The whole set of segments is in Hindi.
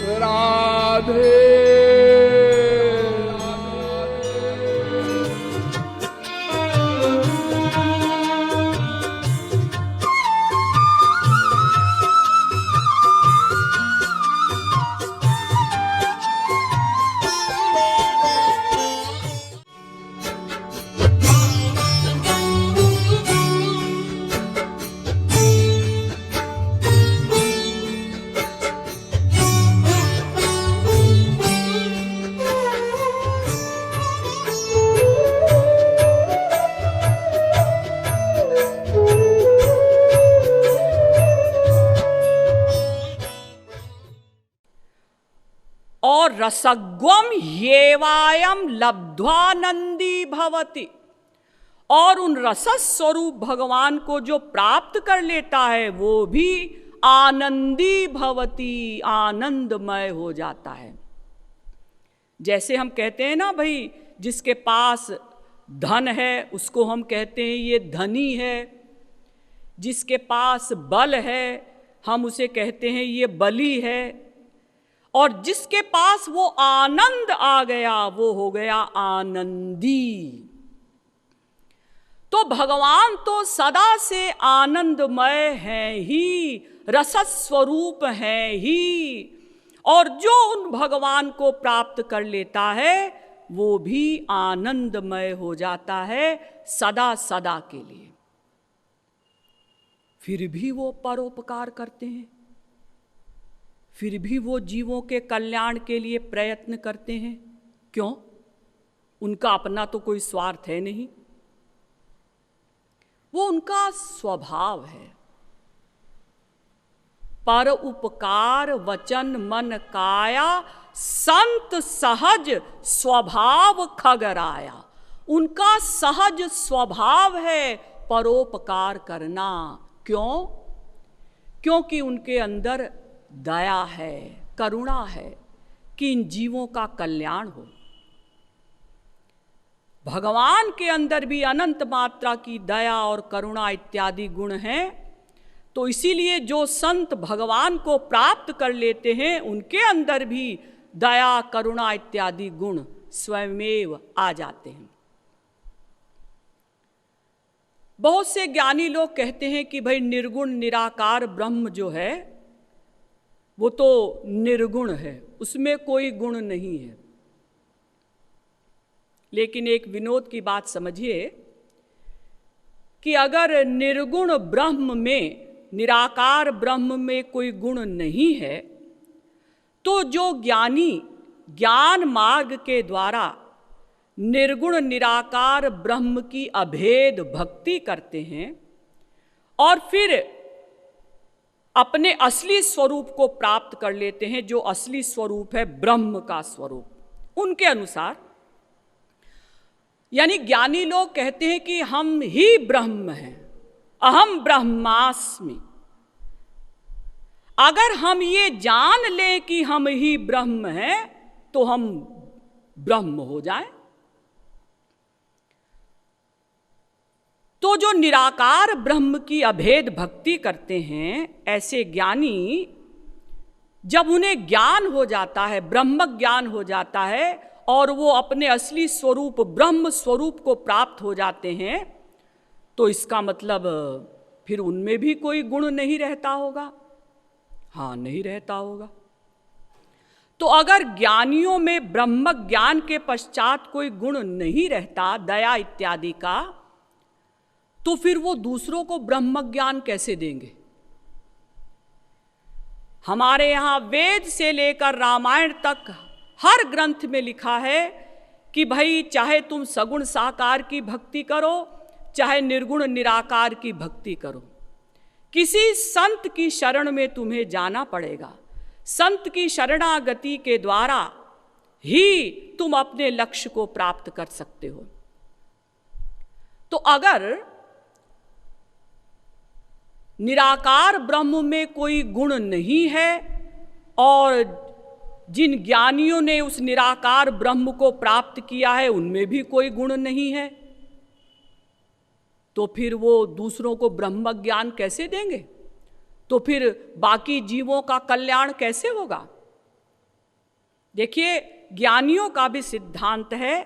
राधे। और रसग्वम येवायम लब्ध्वानंदी भवति, और उन रसस स्वरूप भगवान को जो प्राप्त कर लेता है वो भी आनंदी भवति, आनंदमय हो जाता है। जैसे हम कहते हैं ना भाई, जिसके पास धन है उसको हम कहते हैं ये धनी है, जिसके पास बल है हम उसे कहते हैं ये बली है, और जिसके पास वो आनंद आ गया वो हो गया आनंदी। तो भगवान तो सदा से आनंदमय हैं ही, रसस्वरूप हैं ही, और जो उन भगवान को प्राप्त कर लेता है वो भी आनंदमय हो जाता है सदा सदा के लिए। फिर भी वो परोपकार करते हैं, फिर भी वो जीवों के कल्याण के लिए प्रयत्न करते हैं। क्यों? उनका अपना तो कोई स्वार्थ है नहीं, वो उनका स्वभाव है। पर उपकार वचन मन काया, संत सहज स्वभाव खगराया। उनका सहज स्वभाव है परोपकार करना। क्यों? क्योंकि उनके अंदर दया है, करुणा है कि इन जीवों का कल्याण हो। भगवान के अंदर भी अनंत मात्रा की दया और करुणा इत्यादि गुण हैं। तो इसीलिए जो संत भगवान को प्राप्त कर लेते हैं उनके अंदर भी दया करुणा इत्यादि गुण स्वयमेव आ जाते हैं। बहुत से ज्ञानी लोग कहते हैं कि भाई निर्गुण निराकार ब्रह्म जो है वो तो निर्गुण है, उसमें कोई गुण नहीं है। लेकिन एक विनोद की बात समझिए कि अगर निर्गुण ब्रह्म में, निराकार ब्रह्म में कोई गुण नहीं है, तो जो ज्ञानी ज्ञान मार्ग के द्वारा निर्गुण निराकार ब्रह्म की अभेद भक्ति करते हैं और फिर अपने असली स्वरूप को प्राप्त कर लेते हैं, जो असली स्वरूप है ब्रह्म का स्वरूप, उनके अनुसार, यानी ज्ञानी लोग कहते हैं कि हम ही ब्रह्म हैं, अहम ब्रह्मास्मि। अगर हम ये जान लें कि हम ही ब्रह्म हैं तो हम ब्रह्म हो जाएं। तो जो निराकार ब्रह्म की अभेद भक्ति करते हैं, ऐसे ज्ञानी जब उन्हें ज्ञान हो जाता है, ब्रह्म ज्ञान हो जाता है और वो अपने असली स्वरूप ब्रह्म स्वरूप को प्राप्त हो जाते हैं, तो इसका मतलब फिर उनमें भी कोई गुण नहीं रहता होगा। हाँ, नहीं रहता होगा। तो अगर ज्ञानियों में ब्रह्म ज्ञान के पश्चात कोई गुण नहीं रहता, दया इत्यादि का, तो फिर वो दूसरों को ब्रह्म ज्ञान कैसे देंगे? हमारे यहाँ वेद से लेकर रामायण तक हर ग्रंथ में लिखा है कि भाई चाहे तुम सगुण साकार की भक्ति करो, चाहे निर्गुण निराकार की भक्ति करो, किसी संत की शरण में तुम्हें जाना पड़ेगा। संत की शरणागति के द्वारा ही तुम अपने लक्ष्य को प्राप्त कर सकते हो। तो अगर निराकार ब्रह्म में कोई गुण नहीं है और जिन ज्ञानियों ने उस निराकार ब्रह्म को प्राप्त किया है उनमें भी कोई गुण नहीं है, तो फिर वो दूसरों को ब्रह्म ज्ञान कैसे देंगे? तो फिर बाकी जीवों का कल्याण कैसे होगा? देखिए, ज्ञानियों का भी सिद्धांत है,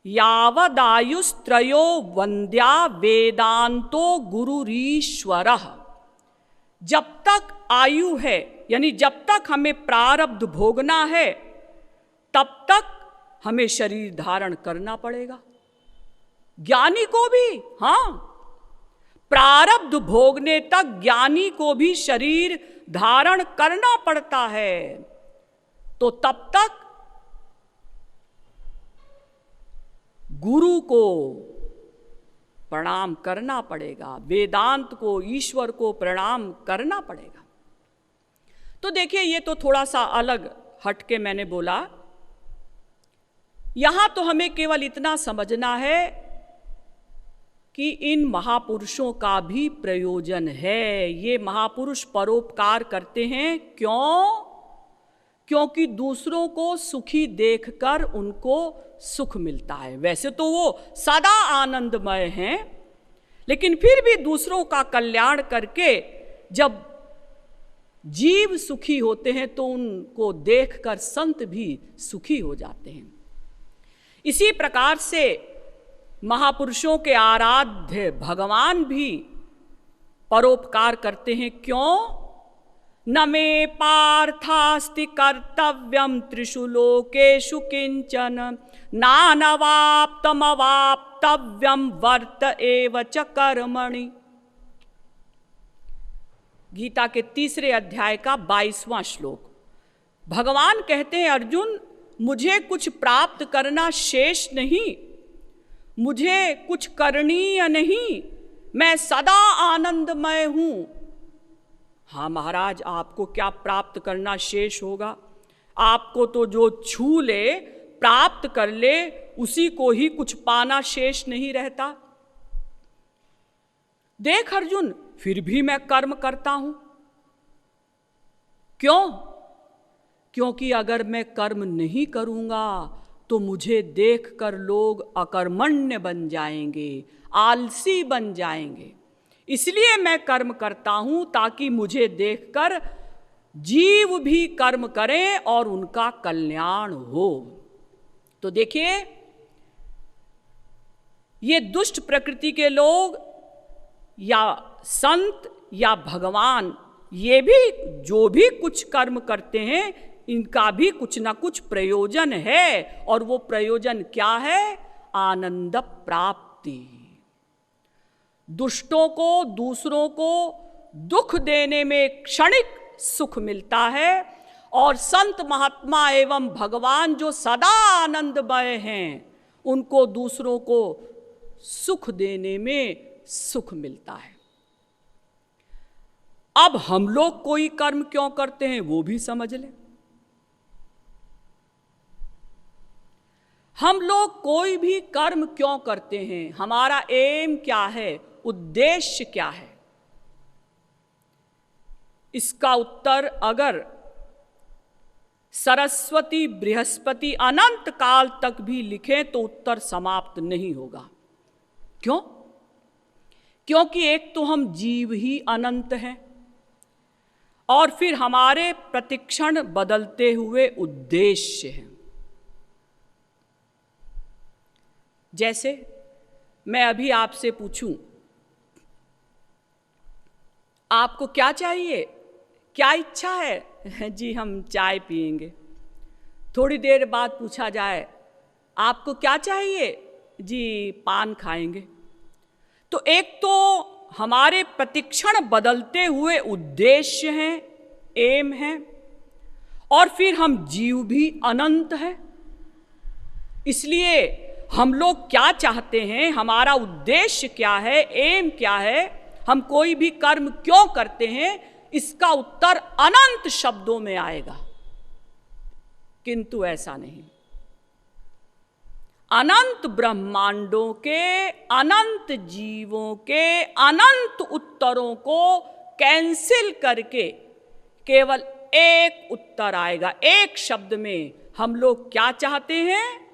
यावदायुस्त्रयो वंद्या वेदांतो गुरुरीश्वरः। जब तक आयु है, यानी जब तक हमें प्रारब्ध भोगना है, तब तक हमें शरीर धारण करना पड़ेगा। ज्ञानी को भी, हाँ, प्रारब्ध भोगने तक ज्ञानी को भी शरीर धारण करना पड़ता है। तो तब तक गुरु को प्रणाम करना पड़ेगा, वेदांत को, ईश्वर को प्रणाम करना पड़ेगा। तो देखिए, ये तो थोड़ा सा अलग हटके मैंने बोला। यहां तो हमें केवल इतना समझना है कि इन महापुरुषों का भी प्रयोजन है। ये महापुरुष परोपकार करते हैं, क्यों? क्योंकि दूसरों को सुखी देखकर उनको सुख मिलता है। वैसे तो वो सदा आनंदमय हैं, लेकिन फिर भी दूसरों का कल्याण करके जब जीव सुखी होते हैं तो उनको देखकर संत भी सुखी हो जाते हैं। इसी प्रकार से महापुरुषों के आराध्य भगवान भी परोपकार करते हैं, क्यों? न मे पार्थास्ति कर्तव्यम त्रिषु लोकेषु किंचन नानवाप्तमवाप्तव्यम वर्त एव च कर्मणि। गीता के 3 अध्याय का 22वां श्लोक। भगवान कहते हैं, अर्जुन, मुझे कुछ प्राप्त करना शेष नहीं, मुझे कुछ करणीय नहीं, मैं सदा आनंदमय हूं। हाँ महाराज, आपको क्या प्राप्त करना शेष होगा? आपको तो जो छू ले, प्राप्त कर ले, उसी को ही कुछ पाना शेष नहीं रहता। देख अर्जुन, फिर भी मैं कर्म करता हूं। क्यों? क्योंकि अगर मैं कर्म नहीं करूंगा तो मुझे देखकर लोग अकर्मण्य बन जाएंगे, आलसी बन जाएंगे। इसलिए मैं कर्म करता हूं ताकि मुझे देखकर जीव भी कर्म करें और उनका कल्याण हो। तो देखिए, ये दुष्ट प्रकृति के लोग या संत या भगवान, ये भी जो भी कुछ कर्म करते हैं, इनका भी कुछ ना कुछ प्रयोजन है। और वो प्रयोजन क्या है? आनंद प्राप्ति। दुष्टों को, दूसरों को दुख देने में क्षणिक सुख मिलता है, और संत महात्मा एवं भगवान जो सदा आनंदमय हैं, उनको दूसरों को सुख देने में सुख मिलता है। अब हम लोग कोई कर्म क्यों करते हैं वो भी समझ लें। हम लोग कोई भी कर्म क्यों करते हैं? हमारा एम क्या है? उद्देश्य क्या है? इसका उत्तर अगर सरस्वती बृहस्पति अनंत काल तक भी लिखें तो उत्तर समाप्त नहीं होगा। क्यों? क्योंकि एक तो हम जीव ही अनंत हैं, और फिर हमारे प्रतिक्षण बदलते हुए उद्देश्य हैं। जैसे मैं अभी आपसे पूछूं, आपको क्या चाहिए, क्या इच्छा है? जी हम चाय पिएंगे। थोड़ी देर बाद पूछा जाए, आपको क्या चाहिए? जी पान खाएंगे। तो एक तो हमारे प्रतिक्षण बदलते हुए उद्देश्य हैं, एम हैं, और फिर हम जीव भी अनंत हैं। इसलिए हम लोग क्या चाहते हैं, हमारा उद्देश्य क्या है, एम क्या है, हम कोई भी कर्म क्यों करते हैं, इसका उत्तर अनंत शब्दों में आएगा। किंतु ऐसा नहीं। अनंत ब्रह्मांडों के, अनंत जीवों के अनंत उत्तरों को कैंसिल करके केवल एक उत्तर आएगा। एक शब्द में हम लोग क्या चाहते हैं?